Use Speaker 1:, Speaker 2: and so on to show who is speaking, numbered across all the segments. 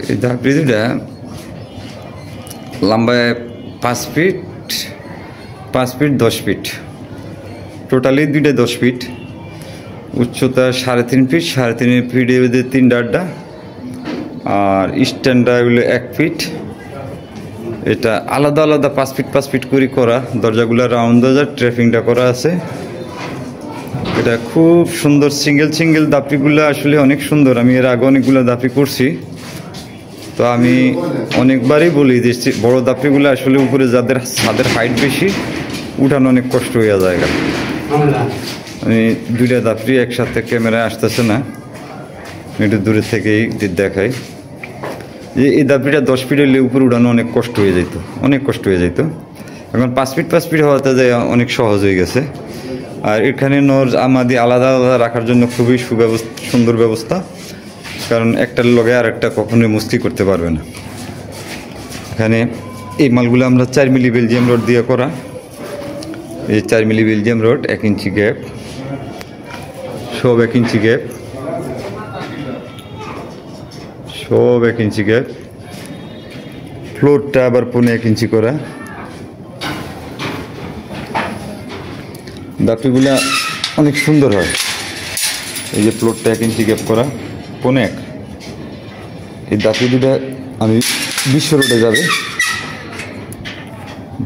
Speaker 1: এই ধাপড়ি দুটা লম্বায় 5 ফিট 10 ফিট, টোটালি দুইটা 10 ফিট, উচ্চতা 3.5 ফিট, 3.5 ফিটের মধ্যে 3 আড্ডা, আর স্ট্যান্ডটা হলো 1 ফিট। এটা আলাদা আলাদা 5 ফিট করে করা, দরজাগুলো রাউন্ড দরজা, ট্র্যাপিংটা করা আছে। এটা খুব সুন্দর, সিঙ্গেল দাপড়িগুলো আসলে অনেক সুন্দর। আমি এর আগে অনেকগুলো দাপড়ি করছি, তো আমি অনেকবারই বলি যে বড় দাপড়িগুলো আসলে উপরে যাদের ছাদের হাইট বেশি, উঠানো অনেক কষ্ট হয়ে যায়। আমি দুইটা দাপড়ি একসাথে ক্যামেরায় আসতেছে না, একটু দূরে থেকেই দেখাই যে এই দাপড়িটা 10 ফিট হলে উপরে উঠানো অনেক কষ্ট হয়ে যেত। এখন 5 ফিট হওয়াতে যায় অনেক সহজ হয়ে গেছে। আর এখানে নর আমাদি আলাদা আলাদা রাখার জন্য খুবই সুন্দর ব্যবস্থা, কারণ একটার লগে আর একটা কখনোই মুস্কি করতে পারবে না। এখানে এই মালগুলো আমরা 4 মিলি বেলজিয়াম রড দিয়ে করা। এই 4 মিলি বেলজিয়াম রড, 1 ইঞ্চি গ্যাপ, সব 1 ইঞ্চি গ্যাপ, ফ্লোরটা আবার 1.5 ইঞ্চি করা। দাপড়িগুলা অনেক সুন্দর হয়। এই যে ফ্লোরটা 1 ইঞ্চি গ্যাপ করা, 1.5। এই দাপড়ি দুটা আমি বিশ্ব রোডে যাবে,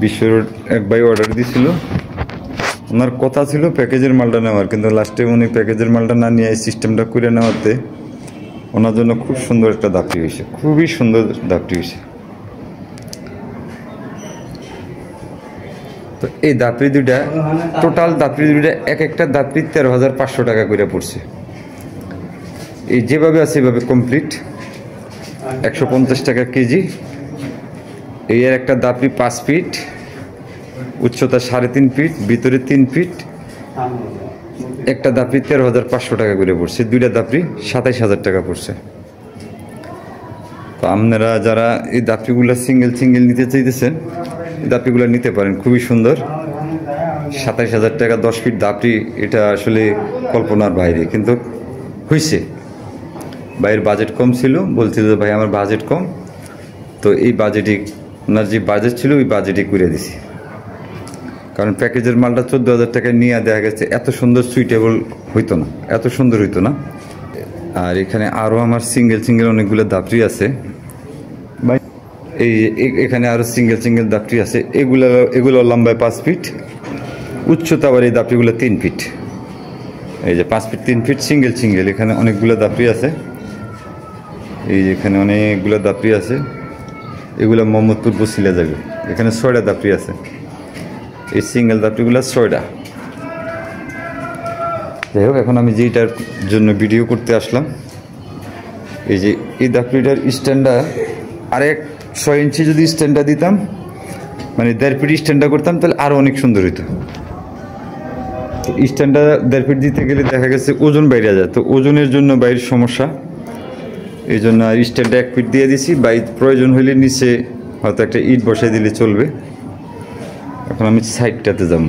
Speaker 1: বিশ্ব রোড এক ভাই অর্ডার দিয়েছিল। ওনার কথা ছিল প্যাকেজের মালটা নেওয়ার, কিন্তু লাস্টে উনি প্যাকেজের মালটা না নিয়ে এই সিস্টেমটা করে নেওয়াতে ওনার জন্য খুব সুন্দর একটা দাপড়ি হয়েছে, খুবই সুন্দর দাপড়ি হয়েছে। তো এই দাপড়ি দুটা, টোটাল দাপড়ি দুটা এক একটা দাপড়ি 13,500 টাকা করে পড়ছে। এই যেভাবে আছে এভাবে কমপ্লিট, 150 টাকা কেজি। এই আর একটা দাপড়ি 5 ফিট, উচ্চতা 3.5 ফিট, ভিতরে 3 ফিট, একটা দাপড়ি 13,500 টাকা করে পড়ছে। দুইটা দাপড়ি 27,000 টাকা পড়ছে। তো আপনারা যারা এই দাপড়িগুলো সিঙ্গেল নিতে চাইতেছেন, এই দাপড়িগুলো নিতে পারেন, খুবই সুন্দর। 27,000 টাকা 10 ফিট দাপড়ি, এটা আসলে কল্পনার বাইরে, কিন্তু হয়েছে। ভাইয়ের বাজেট কম ছিল, বলছিল যে ভাই আমার বাজেট কম, তো এই বাজেটে ওনার যে বাজেট ছিল ওই বাজেটে করে দিছি। কারণ প্যাকেজের মালটা 14,000 টাকায় নিয়ে দেখা গেছে এত সুন্দর সুইটেবল হইতো না, এত সুন্দর হইতো না। আর এখানে আরও আমার সিঙ্গেল অনেকগুলো দাপড়ি আছে ভাই। এখানে আরও সিঙ্গেল দাপড়ি আছে। এগুলো লম্বায় 5 ফিট, উচ্চতা আবার এই দাপড়িগুলো 3 ফিট। এই যে 5 ফিট 3 ফিট সিঙ্গেল। এখানে অনেকগুলো দাপড়ি আছে, এই যে এখানে অনেকগুলো দাপড়ি আছে। এগুলো মোহাম্মদপুর বসিলা যাবে। এখানে 6টা দাপড়ি আছে, এই সিঙ্গেল দাপড়িগুলো 6টা। যাই হোক, এখন আমি যেটার জন্য ভিডিও করতে আসলাম, এই যে এই দাপড়িটার স্ট্যান্ডটা আরেক 6 ইঞ্চি যদি স্ট্যান্ডটা দিতাম, মানে 1.5 ফিট স্ট্যান্ডটা করতাম, তাহলে আরও অনেক সুন্দর হইতো। স্ট্যান্ডটা 1.5 ফিট দিতে গেলে দেখা গেছে ওজন বাইরে যায়, তো ওজনের জন্য বাইরের সমস্যা, এই জন্য আর স্ট্যান্ডটা 1 ফিট দিয়ে দিছি। বাইর প্রয়োজন হইলে নিচে হয়তো একটা ইট বসাই দিলে চলবে। এখন আমি সাইডটাতে যাব।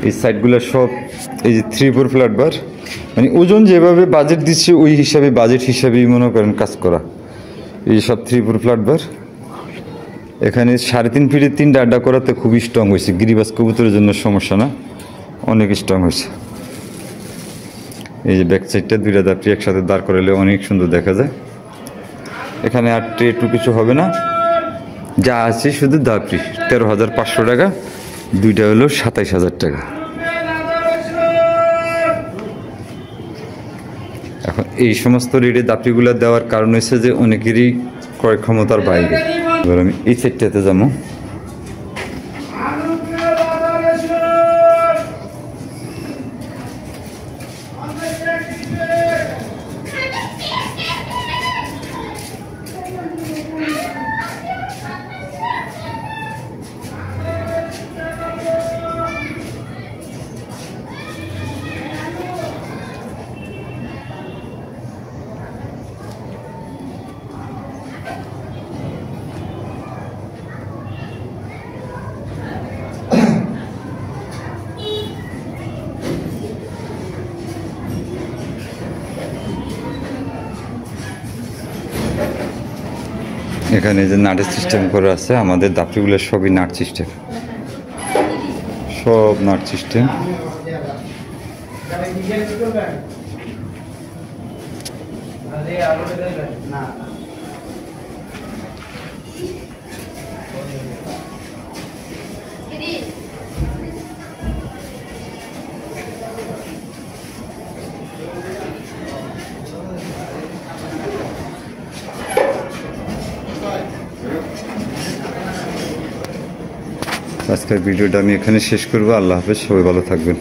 Speaker 1: এই সাইডগুলো সব এই যে 3-4 ফ্ল্যাট বার, মানে ওজন যেভাবে বাজেট দিচ্ছে ওই হিসাবে, বাজেট হিসাবেই মনে করেন কাজ করা। এই সব 3-4 ফ্ল্যাট বার। এখানে 3.5 ফিটের 3টা আড্ডা করাতে খুবই স্ট্রং হয়েছে। গিরিবাজ কবুতরের জন্য সমস্যা না, অনেক স্ট্রং হয়েছে। এই যে ব্যাক সাইডটা 2টা দাপড়ি একসাথে দাঁড় করালে অনেক সুন্দর দেখা যায়। এখানে আর ট্রে একটু কিছু হবে না, যা আছে শুধু দাপড়ি। 13,500 টাকা, দুইটা হলো 27,000 টাকা। এখন এই সমস্ত রেটে দাপড়িগুলো দেওয়ার কারণ হচ্ছে যে অনেকেরই ক্রয় ক্ষমতার বাইরে। এবার আমি এই সাইডটাতে যাবো। এখানে যে নাটের সিস্টেম করা আছে, আমাদের দাপড়িগুলো সবই নাট সিস্টেম, সব নাট সিস্টেম। আজকের ভিডিওটা আমি এখানে শেষ করবো। আল্লাহ হাফেজ, সবাই ভালো থাকবেন।